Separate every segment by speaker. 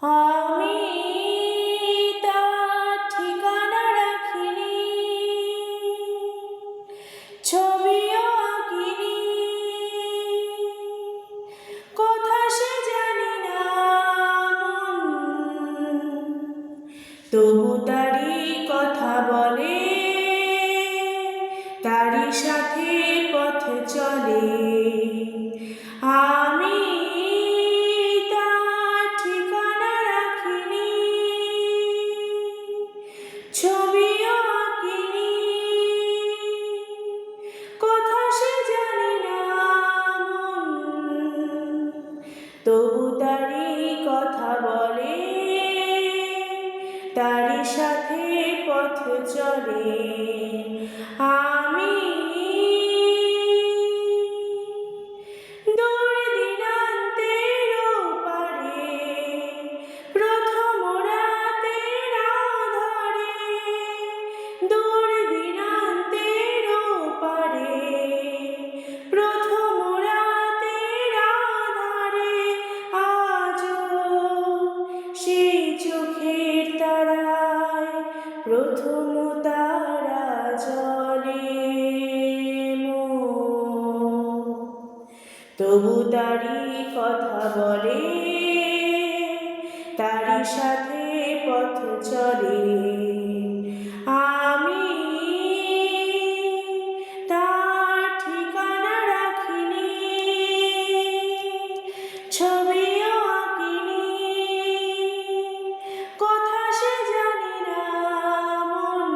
Speaker 1: আমি তার ঠিকানা রাখিনি, ছবিও আঁকিনি, কোথা সে জানি না মন, তবু তারি কথা বলে, তারি সাথে পথ চলে। আমি তার ঠিকানা রাখিনি, ছবিও আঁকিনি, কোথা সে জানি না মন, তবু তারি কথা বলে, তারি সাথে পথ চলে। আমি দূর দিনান্তের ওপারে, প্রথম রাতের আঁধারে, দূর দিনান্তের ওপারে, প্রথম রাতের আঁধারে, আজও সেই চোখের তারায় প্রথম তারা জ্বলে। তবু তারি কথা বলে, তারি সাথে পথ চলে। আমি তার ঠিকানা রাখিনি, ছবিও আঁকিনি, কোথা সে জানি না মন,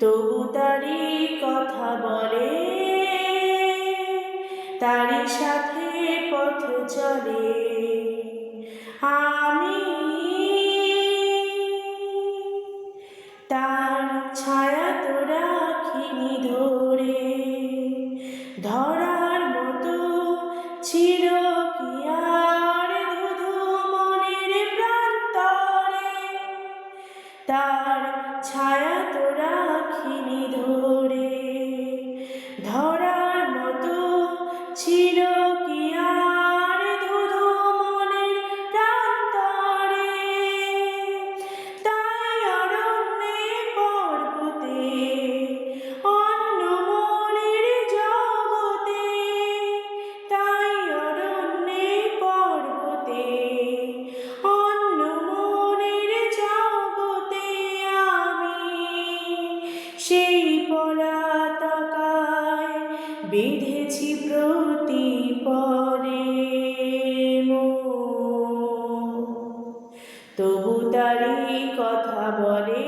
Speaker 1: তবু তারি কথা বলে, তারি সাথে পথ চলে। আমি তার ছায়া তো রাখিনি ধরে, ধরার মতো ছিল কি আর ধুধু মনের প্রান্তরে, তার ছায়া তো রাখিনি ধরে, ধরার মতো ছিল কি আর ধুধু মনের প্রান্তরে। তাই অরণ্যে পর্বতে, অন্য মনের জগতে, তাই অরণ্যে পর্বতে, অন্য মনের জগতে, আমি সেই পলাতকায় বেঁধেছি প্রতিপলে মোর। তবু তারি কথা বলে,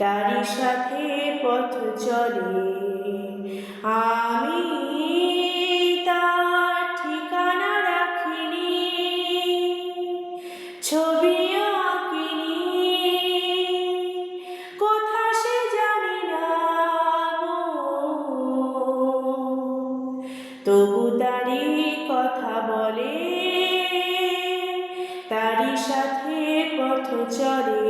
Speaker 1: তারি সাথে পথ চলে। আমি তার ঠিকানা রাখিনি, ছবিও আঁকিনি, কোথা সে জানি না মন, তবু তারি কথা বলে, তারি সাথে পথ চলে।